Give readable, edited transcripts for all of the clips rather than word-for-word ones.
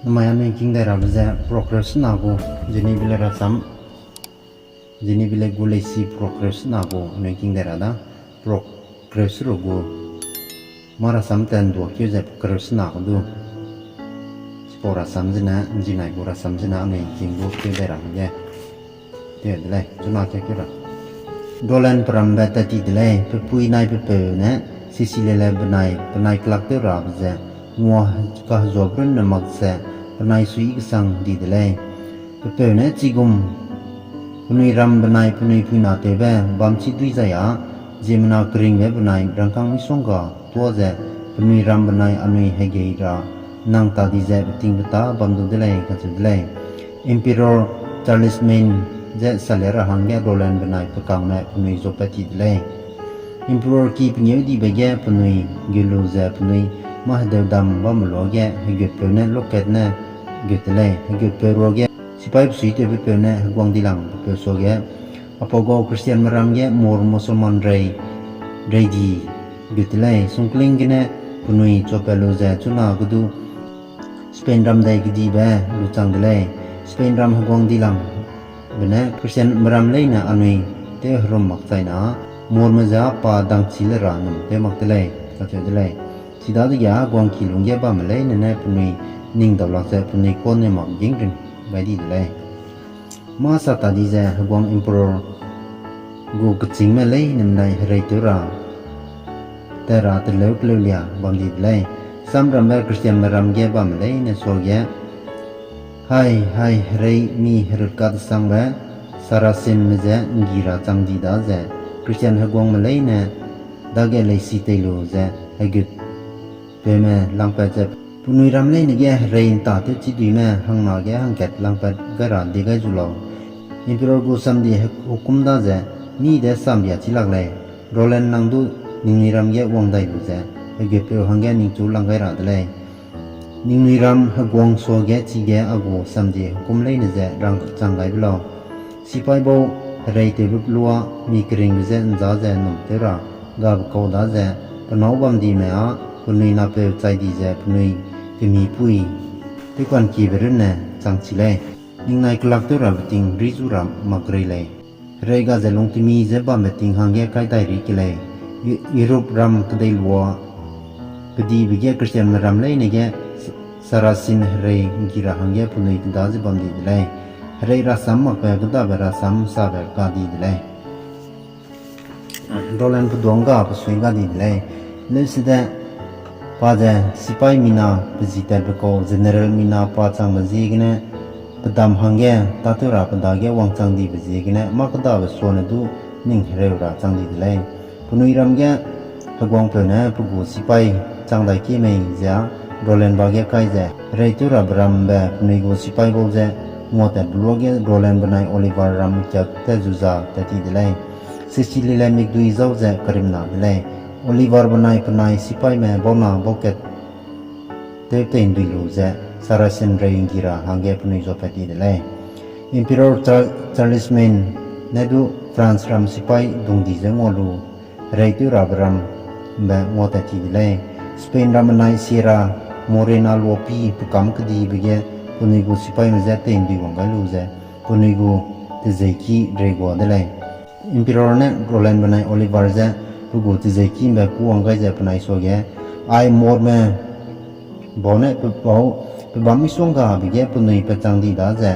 Namanya makingได้รับจะ progress นากูจีนี่บิเลรัสัมจีนี่บิเลกูเลยซี progress นากู making ได้รับนะ progress รู้กูมารัสัมเต็นตัวคิวจะ progress นากูดูสปอร์สัมจีน่ะจีน่ากูรัสัมจีน่า making กูคิวได้รับเนี่ยเดี๋ยวเลยจุน่าคิวละโดลันพรำแบบตัดทีเลยเพื่อปุยนายเพื่อเปิดเนี่ยซิซิเลเลบนายคลักเตอร์รับจะมัวก็จบเรื่องนมักจะปนายสุยกสังดีเดลัยเพื่อเนี่ยจิกุมปนุยรำปนายปนุยพูนาเตเบบามชิดุยใจอ่ะเจมนากริงเบบปนายรังคังมิสงกาตัวจะปนุยรำปนายอนุยเฮเกียร์นังตาดีจะปติงตาบามดูเดลัยกันจุดเดลัยอิมพีโรชาร์ลส์เมนจะสเลระหังแกโรแลนปนายประกังแม่ปนุยจบปฏิเดลัยอิมพีโรกีปนิวดีเบแกปนุยกิโลจะปนุยมาเดิมดำว่ามลแกให้เกิดเป็นเนี่ยลูกเกิดเนี่ยเกิดเลยให้เกิดเป็นโรแกสิไปสุยเตไปเป็นเนี่ยกวางดีหลังเป็นโซแกอพอกคริสเตียนมารำแกมอร์มุสลิมเรดีเกิดเลยสงคลิงกันเนี่ยปนุยจบไปโลเจจุน่าก็ดูสเปนรำได้ก็ดีแบบรู้จังเลยสเปนรำกวางดีหลังเป็นเนี่ยคริสเตียนมารำเลยนะอันนี้เตะรำมักใจนะมอร์มาจะปาดังชิลรานุเตะมักเลยก็เจอเลยสิดาที่ยากวางกิลุงเก็บบ้ามาเลยเนี่ยปุ่นนิ่งตลอดจะปุ่นคนเนี่ยมักยิงกันไปดีเลยมาสัตย์ดีจะกวางอิมพอร์กูกจิงมาเลยเนี่ยในเรื่องตัวเราแต่เราตเลิกเลี้ยบางดีเลยสำหรับคริสเตียนมารำเก็บบ้ามาเลยเนี่ยโซ่เก็บให้เรื่องมีเหตุการณ์สังเวชสารสินมันจะกีราจังดีดาจะคริสเตียนกวางมาเลยเนี่ยดักเลยสิเตลูจะให้กุดเพื่อแม่ลังไปจะปุ่นรำเลยนี่แกเรียนตาเตจิดีแม่หังนาแกหังเกตลังไปกระดานดีกันจุลาวอินพิโรกูสัมดีหุกุมดาเจมีเดสัมยาจิลักเลยโรเลนนังดูนิ่งรำแกวังได้ดูเจให้เก็บไปหังแกนิ่งจูลังไกระดเลยนิ่งรำให้กวางโซแกจีแกอากูสัมดีหุกุมเลยนี่เจรังจังไกไปแล้วสิไปบ่เรียนเตบุกลัวมีกริ่งเจนจ้าเจนุ่มเตระกาบเขาดาเจปนเอาบัมดีแม่อะปุ่นนับเป็นใจดีเจปุ่นก็มีปุยที่ควันกีบเรื่องเนี่ยจังสิเลยยิ่งในกลักตัวเราติงริจูรามากรีเลยเรื่องก็จะลงที่มีเจ็บบ้าเป็นติงหางแยกใครได้ริกเลยยุโรปรำก็ได้ลัวก็ดีไปแยกคริสเตียนมารำเลยเนี่ยแกสารสินเรื่องกีฬาหางแยกปุ่นก็ได้จะบัมดีเลยเรื่องรัศมีมากไปก็ได้รัศมีสาบก็ดีเลยโดนเล่นผู้ดวงก็ผู้สวยก็ดีเลยเรื่องสิ่งที่ป้าเจสิไปมีนาไปจิตเตอร์ไปก็เจเนอเรลมีนาป้าจังไปจีกันเนี่ยไปดำหังแกตาตัวราไปดาแกวังจังดีไปจีกันเนี่ยมากก็ได้ไปส่วนดูนิ่งเร็วราจังดีเลยปุ่นรำแกหกวังเปเนี่ยพวกกูสิไปจังได้กี่ไม่จ้าโรเลนบาแกใครเจเรื่องตัวราบรำแบบปุ่นกูสิไปบอกเจมัวแต่บล็อกแกโรเลนบนายโอลิวารรำจัดแต่จุจ้าแต่ที่เลยซิซิลีเลมิกดูอีเจ้าเจกริมนาเลยโอลิวาร์บนายปนายสิไปแม่บ่นาบ่เก็ตเตเต็นดูลูเจสารสินเรงกีราหังเก็ปนุยจบดีเลยอิมพีโรชาร์ลส์เมนเนดูฟรานซ์รัมสิไปดงดีเจงอลูเรตุราบรัมแบงอแต่ดีเลยสเปนรัมนายเซียราโมเรนาลวปีปุกัมคดีบิเกปนุยกูสิไปมาเจเต็นดูวังไกลูเจปนุยกูเตเจกีเรกัวเดเลยอิมพีโรเนโรเลนบนายโอลิวาร์เจพวกกูที่จะกินแบบกูอังกฤษจะเป็นไงส่วนแกไอ้มอร์แม่บอกเนี่ยเป็นบางมิสงกับแกเป็นหนึ่งเป็นจังดีด้าจะ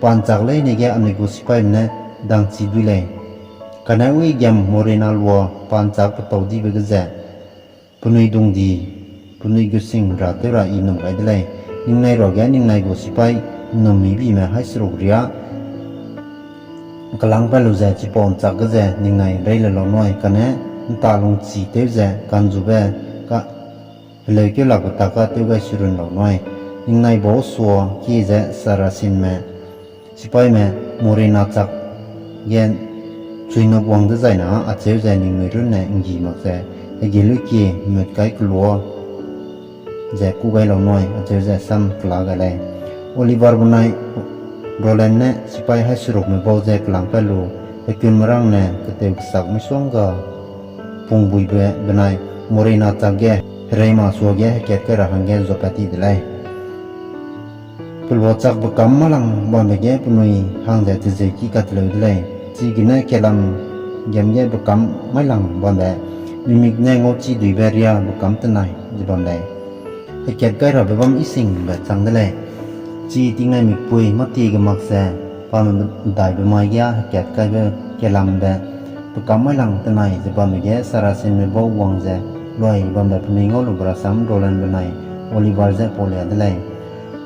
ปันจากเลยเนี่ยแกอันนี้กูสิไปเนี่ยดังซีดุเลยกันเอาไว้ยำมอร์นาลัวปันจากเป็นตัวดีไปก็จะเป็นหนึ่งดงดีเป็นหนึ่งกูสิ่งรักเท่าไรอินนมไปเลยยิ่งในรอแกยิ่งในกูสิไปนมมีบีแม่ให้สรุปเรียกำลังไปรู้จะจีปอนจากก็จะยิ่งในเรื่องเล็กน้อยกันเนี่ยตาลงสีเทวเจกันจูเบก็เลยก็หลักตากาเทวก็สุรินทร์น้อยยิ่งในบ่อสัวที่เจสารสินแม่สิไปแม่มรินาจักยันช่วยนบวังได้ใจนะอาเจ้าเจยิ่งไม่รู้เนี่ยยิ่งยิ่งมากเจไอ้เกลือเกี่ยเมื่อไกลกลัวเจกู้ไกลเราน้อยอาเจ้าเจซ้ำกลางอะไรโอลิวาร์บุนัยโรเลนเนี่ยสิไปให้สรุปไม่บ่เจกลางไปลูไอ้คุณมรังเนี่ยก็เตะสักไม่ช่วงก็ปุ่งบุยเบะนายมอรินาจักแกเรมาสัวแกเกิดกระหังแกจบปฏิเดลัย pul wachak bakam malang bon bege punui hang ja tje ki kat lo dle chi gina kelam gemge bakam malang bon ba mimik ne ngo chi dui beria bakam tanai jibon dai ket kai ra bam ising ba chang dle chi tingai mik pui mati ga maksa pam dai ba mai ya ket kai ba kelam ba bakam malang tanai jibon bege sarasin me bo wang ja loi bon ba punui ngo lo bra sam dolan banai Oliver ja pole dle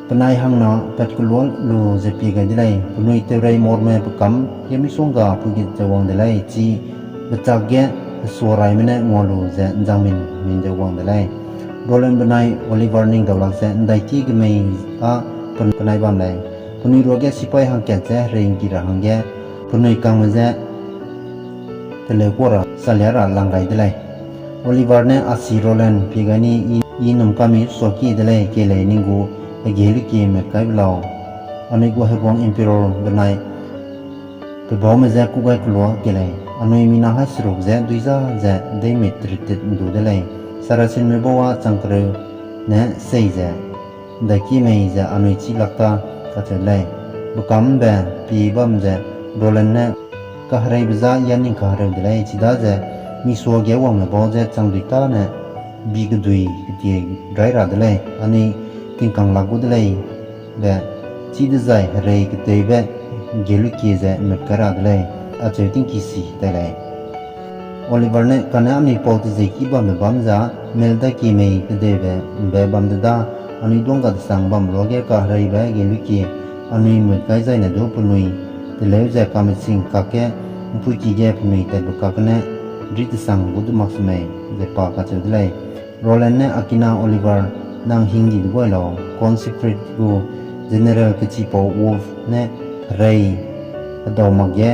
penai hang na pet kulol lu zepi ga dilai punui te rai mor me pakam yemi songa pugi jawang dilai chi bachak ge sorai mene ngolu ze jangmin min jawang dilai rolen benai Oliver ning dawlang se ndai ti ge mei a penai bam lai punui roge sipai hang ke je reing ki ra hang ge punui kang je tele kora salyara langai dilai Oliver ne asi rolen pigani i num kami soki dilai ke le ningu ageli ke me kai blau anei go hagong emperor benai pe bom za ku ga klo ke lai anoi mina ha srok za duiza za dei metrit du de lai sarasin me bowa changkre ne sei za da ki mei za anoi chi lakta ka che lai bukam ba pi bam za dolan ne ka harai bza yanin ka harai de lai chi da za mi so ge wang me bo za changdita ne bi gu dui ti drai ra de lai ani tin kang lagu de lai da chi de zai rei ke te be gelu ki za met kara de lai a che tin ki si de lai Oliver ne kana ami po te ze ki bam bam za mel da ki mei ke de be bam da ani dong ga sang bam lo ge ka rei be gelu ki ani met kai zai na do punui de le za ka me sing ka ke pu ki ge punui te bu ka ne rit sang bu du mak me de pa ka che de lai Roland ne akina Oliver nang hindi duwa lo consecrate go general kichi po wolf ne rei ado magye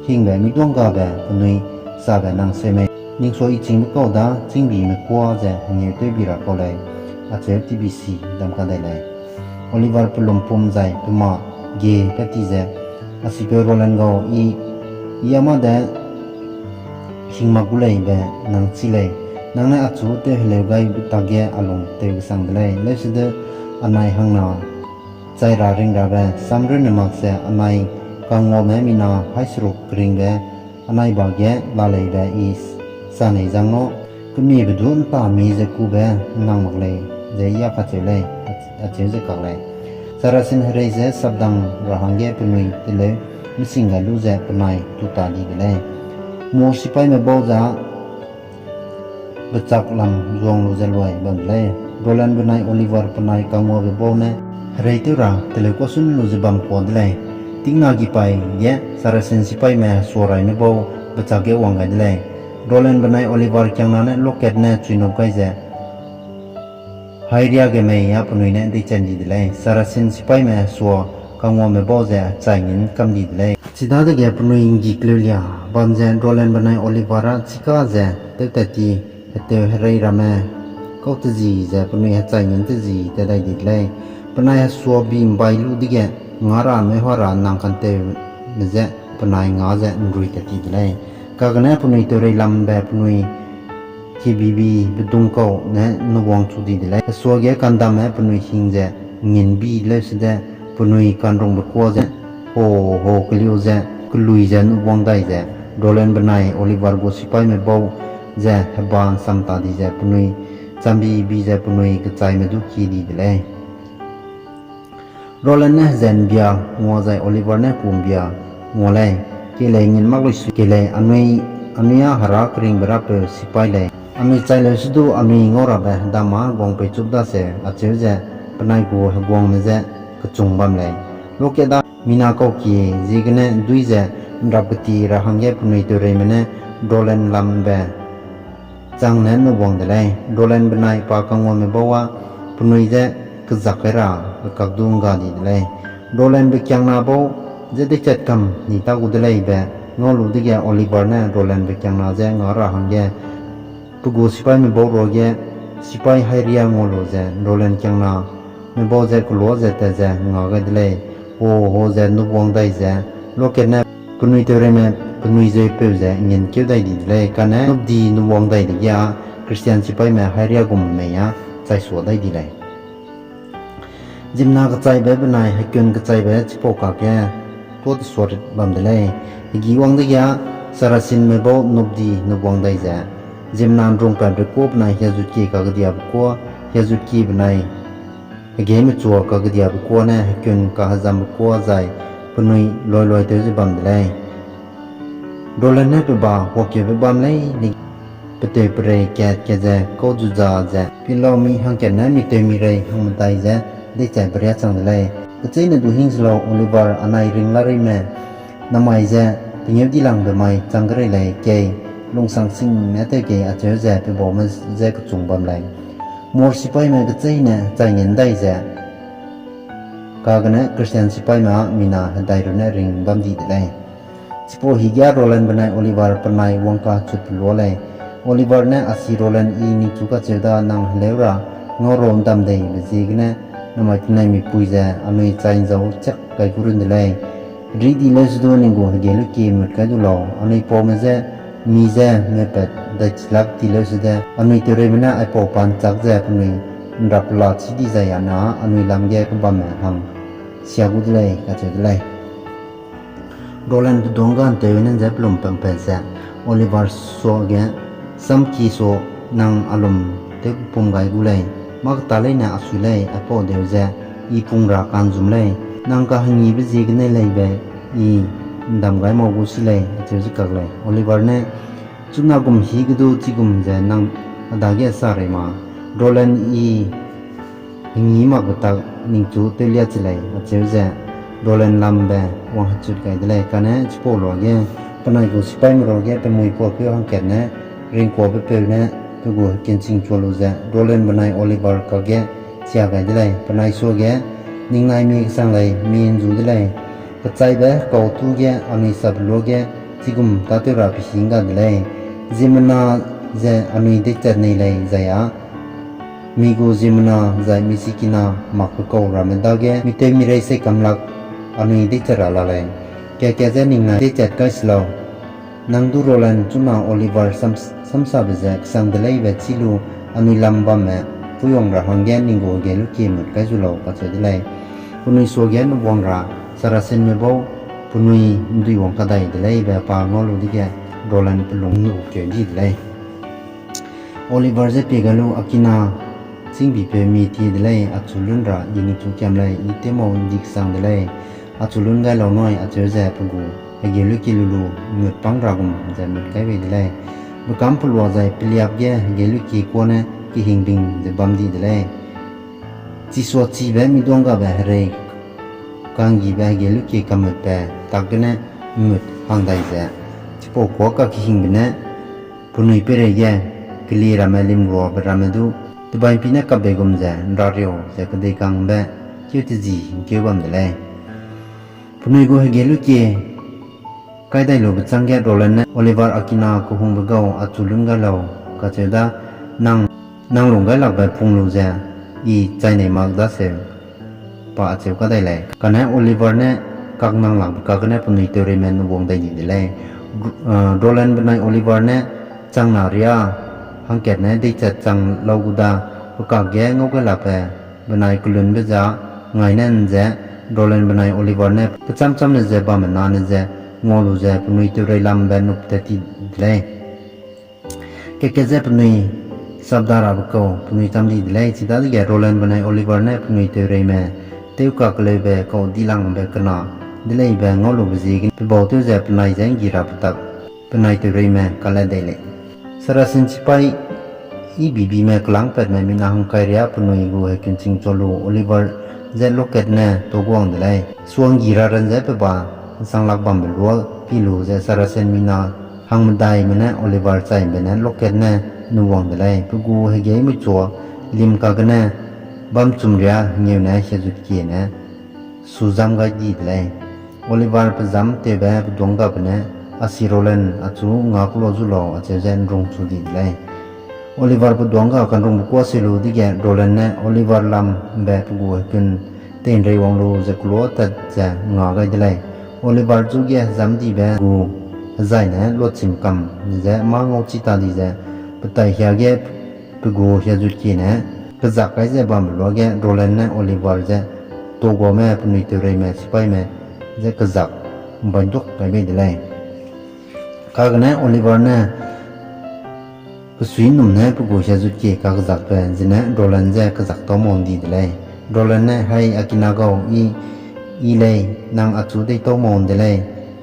hingbe mi dong ga ba kunui sa ba nang se me ning so I ching ko da ching bi me kwa je nge te bi ra ko lai a che tbc dam ka dai lai Oliver pulum pum jai tuma ge ka ti je asi pe Roland go I yama da hingma gulai ba nang chi lai nang na achu te hele gai tagye along te sang dlai leside anai hangna chai ra ring ra ba samre ne mak se anai kango me mina haisru kring be anai ba ge la lei ba is sa nei jang no kmi be dun ta mi je ku be nang mak lei je ya ka che lei a che je ka lei sarasin hre je sabdang ra hangge pnui te le misinga lu je pnai tu ta di le mo sipai me bo za bachak lam zong lu jalwai bam le Roland benai Oliver penai kangmo be bone reitura tele ko sun lu jibam ko dle tingna gi pai ye sarasen sipai me sorai me bo bachak ge wang ga dle Roland benai Oliver kyang na ne loket ne chino kai je hairia ge me ya punui ne de chen di dle sarasen sipai me so kangmo me bo je chai ngin kam di dle chida de ge punui gi klelia ban je Roland benai Oliver a chika je te ti te rei rame ko te ji ja punui ha chai ngin te ji te dai dit lai panai ha so bim bai lu dige ngara me hora nang kan te me ja panai nga ja nrui te ti lai ka gna punui te rei lam ba punui ki bibi bedung ko ne no wang chu di lai so ge kan da me punui hing ja ngin bi le se da punui kan rong ba ko ja ho kliu ja klui ja no wang dai ja Roland benai Oliver go sipai me bo ja ban samta di ja punui chambi bi ja punui ka chai me du ki di le Roland ne zen bia ngo jai Oliver ne kum bia ngo lai ke le ngin mak lu su ke le anuya hara kring bra pe sipai le ami chai le su du ami ngora ba da ma gong pe chup da se a che ja panai go gong me ja ka chung bam le lo ke da mina ko ki jigne dui ja rapati ra hangye punui to re mene Roland lam ba chang ne no bong de lai Roland benai pa kang me bawa punui je ka zakera ka dung ga di de lai Roland be kyang na bo je de chat kam ni ta gu de lai be no lu de ge Oliver ne Roland be kyang na je ngara hangye tu go sipai me bo ro ge sipai hairia ngolo je Roland kyang na me bo je ko lo je te je nga ga de lai ho je no bong dai je lo ke ne punui to re me punui je pe je ngin ke dai di le kana no di no wang dai de ya Christian sipai me hairia gum me ya chai so dai di le จิมนากระจายแบบนายให้เกินกระจายแบบชิโปกากแกตัวที่สวดบัมเดลัยกีวังได้ยาสารสินไม่บอกนบดีนบวังได้จ้ะจิมนานรงแบบเด็กกูบนายเฮียจุดกีกากเดียบกัวเฮียจุดกีบนายเกมจัวกากเดียบกัวเนี่ยให้เกินกาฮจามกัวใจปนุยลอยเตจิบัมเดลัยโดนเนี่ยไปบ่าหัวเก็บไปบัมเลยนี่ไปเตยไปเลยแกจะก็จุดจ้าจ้ะพี่เรามีหังแกนั้นมีเตยมีเลยหังมันตายจ้ะได้ใจประหยัดจังเลยก็ใจเนี่ยดูหิ้งสโลโอลิเวอร์อันไหนริงละริแม่น้ำไม่จ้ะเป็นยังดีหลังแบบไม่จังก็เลยเลยเกยลงสังสิงแม้แต่เกยอาจจะจ้ะไปบอกมันจ้ะก็จงบัมเลยมัวสิไปแม่ก็ใจเนี่ยใจเงินได้จ้ะกากันเนี่ยคริสเตียนสิไปมามีนาได้รุ่นเนี่ยริงบัมดีเลยสิพอฮิกาโรเลนเป็นไงโอลิเวอร์เป็นไงวังกาจุดลัวเลยโอลิเวอร์เนี่ยอาศิโรเลนอีนี่จุกเจดานังเลวระงอรอนตามเดย์เบจิกเนี่ยน้ำมันที่ไหนมีปุยจ้ะอันนี้ใจจะอุจจาระไกลกุรุนเลยรีดีเลสโดนิงกูเกลุกีมันก็ดูหล่ออันนี้พอมันจะมีจ้ะเมื่อเป็ดได้ลักดีเลสเดอันนี้ตัวเรื่องนั้นไอพอปันจักจ้ะอันนี้รับหลอดที่ดีใจนะอันนี้ลำแยกก็บ้าแม่หังเสียกุดเลยก็จะเลยโรแลนด์ดงกันเตวินันจะปลุกเป็นเป็นจ้ะโอลิเวอร์โซเกะสัมคีโซนังอารมณ์เด็กปุ่มไกกุเลยมักตาเลยนะอสุเลยไอพอเดียวจ้ะอีปุ่งรักกันจุ่มเลยนังก็หังยีบจีกันเลยเบอีดำไกมอกุสิเลยเจ้าจิกักเลยโอลิเวอร์เนี่ยจุดนักุมฮีกดูจิกุมจ้ะนังดาเกสาเรมาโรแลนด์อีหังยีมักตานิงจูเตลียจิเลยเจ้าจ้ะโรแลนด์ลำเบวังจุดไกเลยกันเนี่ยชิโปโลเกะปนัยกูสิไปมรอเกะเป็นมวยพวกเพื่อหังแก่เนี่ยเรียนกว่าไปเปย์เนี่ยตัวกูกินจริงชัวร์รู้จ้ะโรแลนด์ปนัยโอลิเวอร์ก็เกะเสียไกเลยปนัยชัวเกะนิ่งนายมีสังเลยมีนจูเลยกระจายแบบเกาตูเกะอันนี้สับโลเกะที่กุมตัดตัวรับพิชิงกันเลยจิมนาเจอันนี้เด็กจัดในเลยใจอ่ะมีกูจิมนาใจมีสิกินามักเการามันดาเกะมีเตมีไรเสกำลักอันนี้เด็กจัดอะไรเลยแกเจนิ่งนายเด็กจัดก็สโลนังดูโรแลนด์จุน่าโอลิเวอร์สัมซาเบเจสังเดลัยเวชิลูอันนี้ลำบากแม่ผู้ยงระหังแกนิงโกเกลุกีมุดก็จุโลก็จะได้ผู้นุยโซเกนวังระสารสินเมบ่ผู้นุยดุยวงกระไดเดลัยแบบปางอลุดิแกโรแลนด์เป็นหลงนูเกี่ยวดีเลยโอลิเวอร์จะเปียกลูอากินาสิ่งบีเปมีทีเดลัยอัจฉริระยิงจุกแกมเลยอีเตมอดิกสังเดลัยอัจฉริระเหล่าน้อยอัจฉริยะพกูเกลุกิลูเงือปังรากุมจะมีใครไปเดลัยบุกำพลวาใจเปลียบแย่เกลุกิกวนเนี่ยกิหิงบิงจะบัมดีเลยจิสวดจีแบบมีดวงกับแบบเรกกังกีแบบเกลุกิกำมืดแบบตักเนี่ยมืดฟังได้จ้ะที่พวกเขาก็กิหิงบินเนี่ยปุ่นอีเปรย์แย่กลีรามาลิมรัวเปรามาดูตัวใบปีเนี่ยกับเบกุมจ้ะรอเรียวจะกระเดกังแบบคิวติจีเกี่ยวบัมเลยปุ่นอีกูเกลุกิใครได้รู้บัดสังเกตโรแลนด์โอลิเวอร์อากินากูคงบุกเอาอัจฉริยะเราก็จะได้นั่งลงกันหลักแบบพุงลูเจอีใจในมากดัสเซลปะอาเซลก็ได้เลยกันนั้นโอลิเวอร์เนี่ยกักนั่งหลังกักเนี่ยปุ่นอีเตอร์เรแมนวงได้ยินเลยโรแลนด์เป็นนายโอลิเวอร์เนี่ยจังนาเรียหังเกตเนี่ยได้จัดจังเรากูดาประกาศแย่งกันหลักแบบเป็นนายกลุ่นเบจ้าไงนั่นเจโรแลนด์เป็นนายโอลิเวอร์เนี่ยประจำเนี่ยเจบ้ามันนานเจงอลูเจปุ่นอีเตอร์เรลัมแบบนุบเตติเลยแกเจปุ่นอีสัปดาห์รับก็ปุ่นอีทำดีเลยจิตตาที่แกโรแลนด์เป็นนายโอลิเวอร์เนี่ยปุ่นอีเตอร์เรแม่เที่ยวกักเลยแบบก็ดีลังแบบกันนะดีเลยแบบงอลูบจีกันไปบอกตัวเจปุ่นนายจังกีรับตักปุ่นอีเตอร์เรแม่กันเลยได้เลยสารสินชิไปอีบีแม่กลางเป็ดแม่มีนาหงไกเรียปุ่นอีกูให้กินจริงจลูโอลิเวอร์เจลูกเก็ตเนี่ยตัวกวางได้เลยส่วนกีรารันเจไปบ้าสังลักบัมเบลัวพี่ลูเจสารสินมีนาหังมันได้มันเนี่ยโอลิเวอร์ใจเป็นเนี่ยลูกเก็ตเนี่ยนูวงเดลัยพกูให้เกยไม่จัวลิมกากเนี่ยบัมจุมเรียเงียวเนี่ยเชื่อจุดเกียเนี่ยสุจามก็ดีเดลัยโอลิเวอร์ประจำเตะแบบดวงกับเนี่ยอาศิโรเลนอาจูงาคุโลจุโลอาเจเจนรงจุดีเดลัยโอลิเวอร์ประดวงกับกันรงบุกว่าสิลูดิแกโรเลนเนี่ยโอลิเวอร์ลำแบบพกูให้กินเต็นเรวังโลจะกลัวแต่จะงาก็เดลัยโอลิเวอร์จูเกะจำดีแบบกูใจเนี่ยลดชิมกำจะมางอจิตาดีจะปะไตเฮียเก็บปกูเฮียจุดกีเนี่ยกระจักไก่เจ็บบางบลัวเก็โรเลนเนี่ยโอลิเวอร์เจ็บ ตัวกว่าแม่ปนุยเตเรแม่สิไปแม่จะกระจักบันทุกไปไม่ได้เลยข้ากันนะโอลิเวอร์นะผู้สวยหนุ่มนะผู้กูจะจุดเกี่ยกับกระจักเป็นจีนะโดลันจะกระจักตัวมองดีได้เลยโดลันนะให้อากินาเกาอีเลยนางอัจฉริตัวมองได้เลย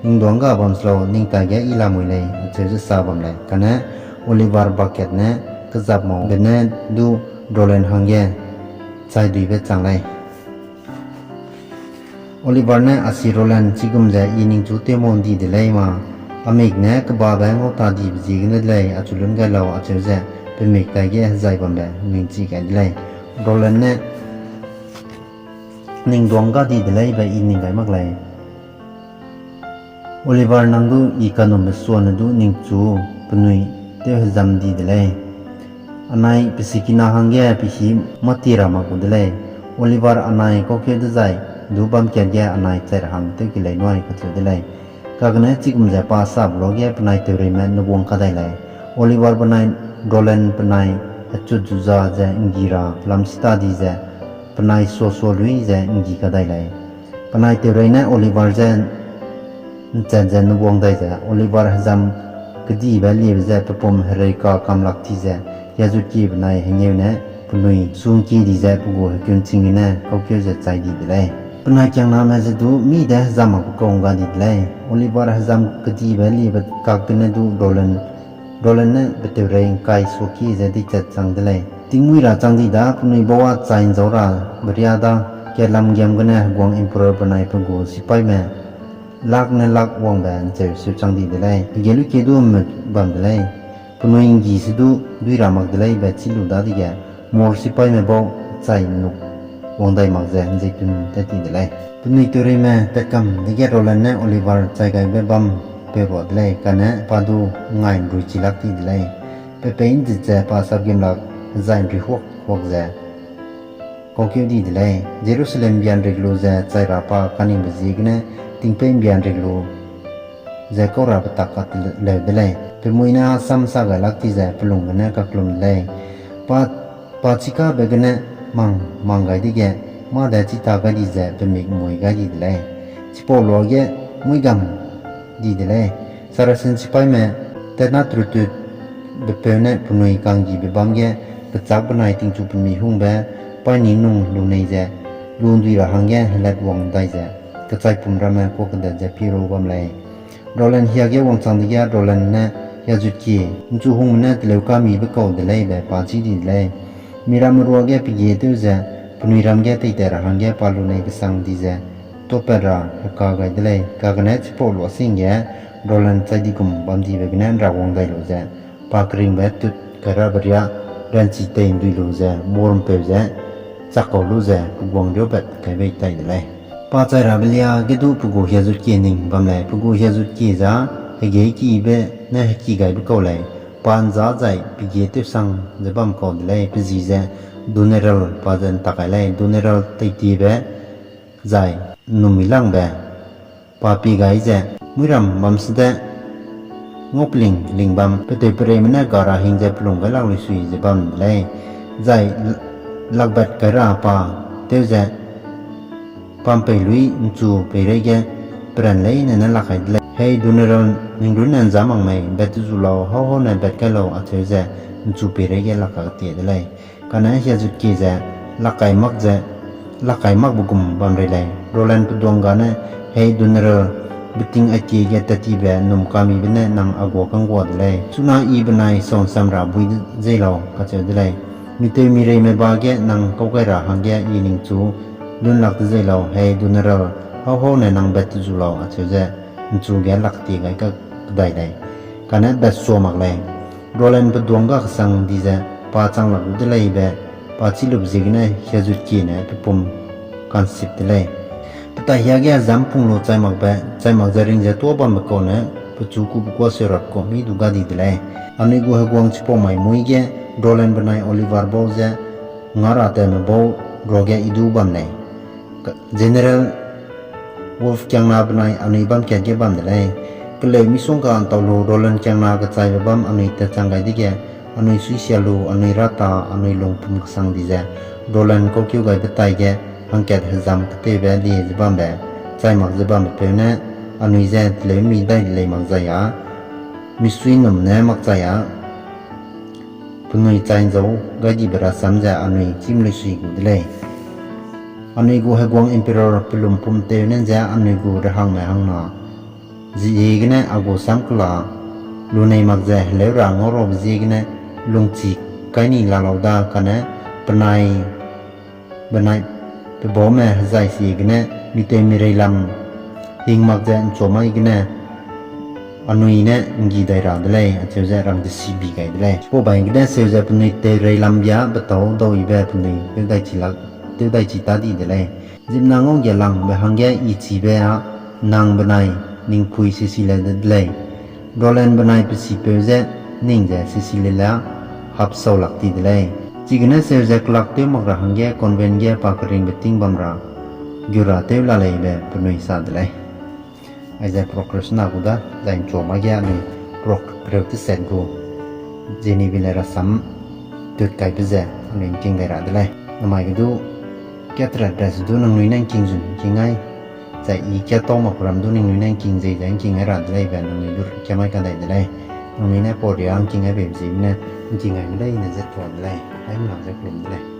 นิ่งดวงก็บอมสโลนิ่งตายแก่อีลามุยเลยเจอจะสาวบอมเลยกันนะโอลิเวอร์บักเก็ตนะกระจับมองเป็นนะดูโดลันหังแย่ใจดีเป็นจังเลยโอลิเวอร์นะอาศิโรลันชิกุมจะอีนิ่งจุดเตมองดีได้เลยมาอเมริกเนี่ยก็บ้าแบงก์ตาดีบจีกันเลยอาจุลุนกันเราอาจจะเป็นเมกแต่แก่ใจบังแบบนิ่งจีกันเลยโดลันเนี่ยนิ่งดวงก็ดีเลยไปอีนิ่งกันมากเลยโอลิเวอร์นั่งดูอีกันนมส่วนดูนิ่งจูปนุยเที่ยวจำดีเลยอันไหนไปสิกินอาหารแก่ไปหิมมาตีรามากุดเลยโอลิเวอร์อันไหนก็เกี่ยวใจดูบัมเกียร์แก่อันไหนใจหังเที่ยวกิเลยน้อยก็จะได้กากนั้นจิกมุจปาสับโลกเย่ปนัยเตอริแมนนบวงคได้เลยโอลิเวอร์ปนัยโดเลนปนัยจุดจุดจ้าเจอิงกีราลำสตาดีเจปนัยโซโซลุยเจอิงกีคได้เลยปนัยเตอรินะโอลิเวอร์เจนบวงได้เจโอลิเวอร์ฮัมกดีเบลีเจปปมเฮริกากำลักที่เจยาจุดกีปนัยเฮงเยวนะปนุยซุงกีดีเจปุโกเฮกุนจิงนะเขาเกี่ยวใจดีเลยปนัยจังนามาจะดูมีเดะจำมาปุกงกันดีเลยโอลิเวอร์ฮัมกดีเบลีบัดกักกันดูโดเลนนะบัดเตอริงไกสุกี้เจดิจัดจังเลยติงวิราจังดีดาปนุยบัวใจอินโซราบริยาดาแกลำเกมกันนะกวางอิมเพอร์ปนัยปุโกสิไปแม่ลักเนี่ยลักวงแบนเจอสุดจังดีเลยเกลุเกดูมันบันเลยปนุยกีสิดูด้วยรามักเลยแบบชิลูดาดีแกมอร์สิไปแม่บอกใจนุกวงได้มักเจนจิตุนแต่ดีเลยปนุยตัวเรแม่แต่กำดีแกโรลันเนี่ยโอลิเวอร์ใจไกแบบบัมเปิดบอดเลยกันนะปาดูง่ายรู้จิลักดีเลยเปิดจิตใจปาสับเกมลักใจริหกเจก็เกี่ยวดีเลยเยรูซาเล็มยันเรกโลเจใจราปาคันิบจีกเนี่ยติงเป็นเบียนเรกโลเจก็รับตักกัดเลยเลยเป็นมวยน่าซ้ำซากลักที่เจปลุงกันเนี่ยกับลุงเลยปาชิกาเบกันเนี่ยมังไงดีแกมาเดจิตากดีเจเป็นมิกมวยกันดีเลยชิปโลเกมวยกันดีเลยสารสินชิไปแม่แต่น่าตรุดเบเปเนี่ยปนุยกังกีเบบางแกกระจับปนัยติงจูเป็นมีหุ่งเบไปนินุ่งลุงในเจลุงดีละหังแกเล็ดวงได้เจกระจายปุ่มรำก็กันเดจะพิโรบำเลยโรลันเฮียเกวังสังดียาโรลันเนี่ยยาจุดกี้จูหงเนี่ยตะเลวกามีเบกเอาเดลัยแบบปาจีดีเลยมีรำรัวเกปีเยตัวเจปนุยรำเกติแต่ละหังเกปาลุในกสังดีเจตัวเปร่าก็กายเดลัยกากเนี่ยชิปโอลวสิงเกโรลันใจดีกุมบัมดีเบกเนี่ยระวังได้โลเจปากริงแบบตุดกระบริยาเรนจิตเตนดุยโลเจมอร์มเปเจจักโอโลเจปุกวงเดียวแบบกายเวทได้เลยป้าใจราเบลียก็ดูปุกุเฮียจุดเกนิงบำเลยปุกุเฮียจุดเกจ้าเฮเกกีเบเนี่ยเฮกีไกบุกเอาเลยปานจ้าใจปีเกติสังจะบัมเขาเลยปีจีเจดูเนรัลปาจันตะไคเลยดูเนรัลติตีเบใจนุ่มิลังเบป้าปีไกเจมุรำบัมสเดงบลิงบัมเปเตเปรมเนี่ยการาหิงเจปลุงกันลังลิสุยจะบัมเลยใจลักเบ็ดกระราป้าเที่ยวเจปัมไปลุยจูไปเรเกเปรนเลยนั่นลักให้เลยให้ดูเนรัลนิ่งรุ่นนั้นจามังไม่เบ็ดจูเราเขาเนี่ยเบ็ดกันเราอาจจะเจจูไปเรเกลักกันเตียเลยกันนั้นเฮียจุดเกเจลักไก่มักบุกุมบัมเลยโรแลนด์ดวงกันเนี่ยให้ดูเนรัลบิติงไอเกียตัดที่แบบนุ่มกามีเป็นนังอากวกังวดเลยสุนัขอีเป็นนายส่งสำหรับบุยเจเราก็จะได้มีเตมีเรย์ไม่บาเกนังเขาไก่ราหังเกอีนิงจูลุนหลักเจเราให้ดูเนรัลเขาเนี่ยนังเบ็ดจูเราอาจจะจูเกลักตีไงก็ได้กันนั้นเบ็ดสวมากเลยโรแลนด์เป็นดวงก็สังดีเจป้าจังหลักดูเลยแบบป้าชิลุบจิกเนี่ยเฮียจุดกีเนี่ยเป็นปุ่มคอนเซ็ปต์เลยแต่เฮียแกจำปุ่งโลใจมักแบบใจมักจะริงจะตัวบันมก่อนเนี่ยปัจจุกุบกัวเสรักก็มีดูกาดีเลยอันนี้กูให้กวางชิปอไม่มวยแกโรแลนด์เป็นนายโอลิเวอร์บอลเจงาราเตมบอลโรแกอีดูบันเลยเจเนอเรลวอลฟแกงนาเป็นนายอันนี้บัมแกเก็บบันเลยก็เลยมีส่งการต่อโลโรแลนด์แกงนากระจายบัมอันนี้แต่จังไงดีแกอันนี้สุยเซียโลอันนี้รัตตาอันนี้ลงปุ่มสังดีเจโรแลนด์ก็เกี่ยวกับไตแก hang ket hazam te be li zbam be chai mak zbam pe ne anui ze le mi dai le mak za ya mi sui num ne mak za ya punui chai zo ga di bra sam za anui chim le sui gu le anui gu hagwang emperor pelum pum te ne za anui gu ra hang me hang na ji ye ne ago sam kla lu nei mak za le ra ngoro ji ne lung chi kai ni la lo da ka ne panai banai pe bo me zai si gne mi te mi rei lam hing mak jan choma igne anui ne ngi dai ra dle ache ja rang de si bi gai dle po bai gne se ja puni te rei lam ya ba to do i be puni te dai chi ta di dle jim na ngong ya lang be hang ya i chi be a nang banai ning phui si le dle dolen banai pe si pe je ning ja si le la hap so lak ti dle Jigna sejak lak te mak rahang ge konven ge pakring beting bamra gyura te la lei be punui sa dle aiza progress na guda zain choma ge ani prok kreu te sen go jeni bilera sam tut kai beze ani king ge ra dle namai gudu ketra dres du nang nui nang king jun kingai zai I kya to mak ram du nang nui nang king zai jang king ra dle be nang nui dur kya mai ka dai dle nang nui na por yang king ge be ji ne king ai dai ne zet to dle ai làm ra quyền này